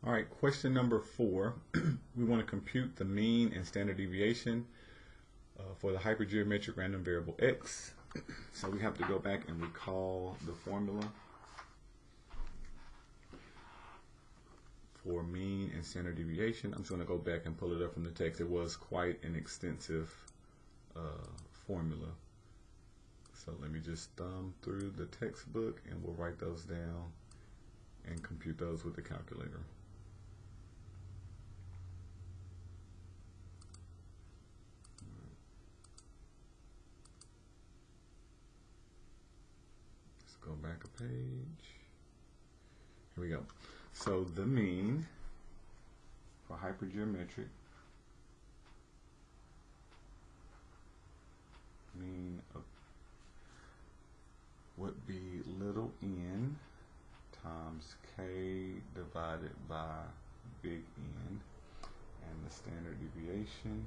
All right, question number 4. We want to compute the mean and standard deviation for the hypergeometric random variable x. So we have to go back and recall the formula for mean and standard deviation. I'm just going to go back and pull it up from the text. It was quite an extensive formula. So let me just thumb through the textbook and we'll write those down and compute those with the calculator. Let's go back a page. Here we go. So the mean for hypergeometric, mean would be little n times k divided by big N, and the standard deviation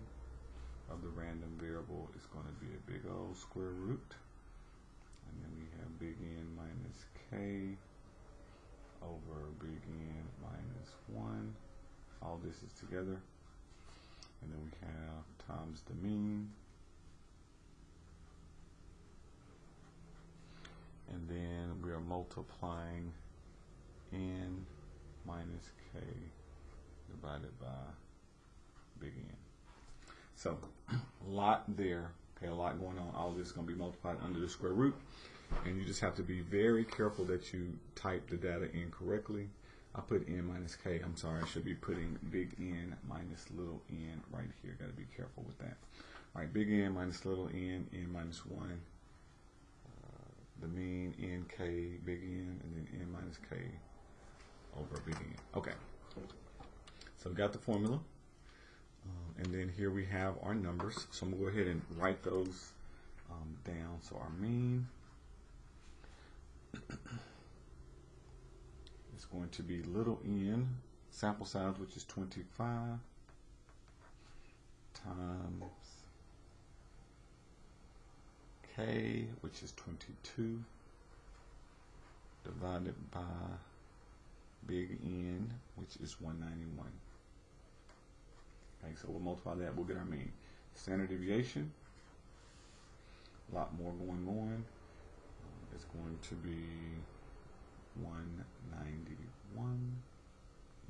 of the random variable is going to be a big old square root, and then we have big N minus k over big N minus 1. All this is together, and then we have times the mean, and then we are multiplying n minus k divided by big N. So a lot there, okay, a lot going on. All this is going to be multiplied under the square root, and you just have to be very careful that you type the data in correctly. I put n minus k. I'm sorry, I should be putting big N minus little n right here. Got to be careful with that. All right, big N minus little n, n minus 1. The mean n k, big N, and then n minus k over big N. Okay, so we got the formula, and then here we have our numbers. So I'm going to go ahead and write those down. So our mean is going to be little n, sample size, which is 25, times k, which is 22, divided by big N, which is 191. Okay, so we'll multiply that, we'll get our mean. Standard deviation, a lot more going on. It's going to be 191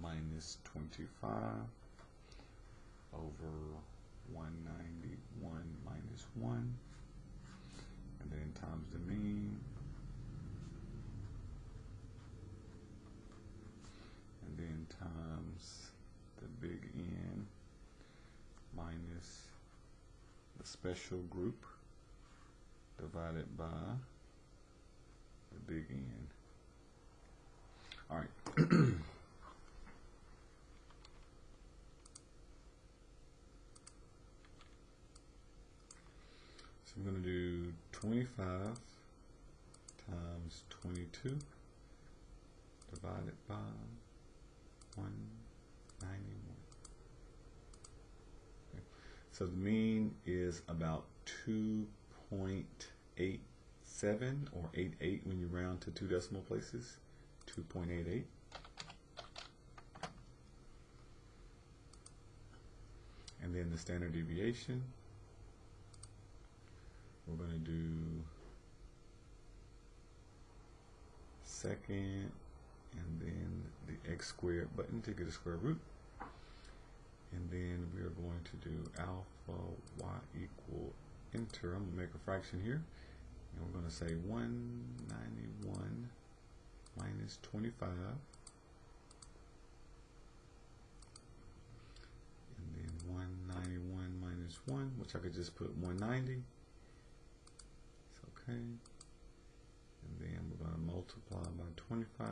minus 25 over 191 minus 1. And then times the mean, and then times the big N minus the special group divided by the big N. All right. So we're going to do 25 times 22 divided by 191. Okay. So the mean is about 2.87 or 88 when you round to 2 decimal places, 2.88. And then the standard deviation, we're going to do second and then the x squared button to get a square root, and then we are going to do alpha y equal enter. I'm going to make a fraction here, and we're going to say 191 minus 25, and then 191 minus 1, which I could just put 190. Okay, and then we're going to multiply by 25,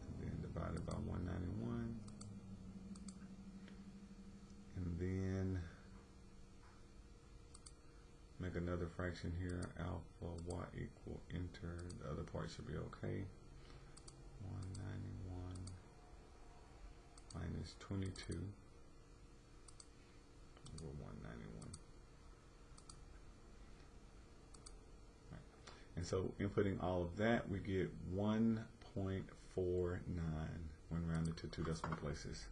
and then divided by 191, and then make another fraction here, alpha y equal enter. The other part should be okay. 191 minus 22 over 191. Right. And so inputting all of that, we get 1.49 when rounded to 2 decimal places.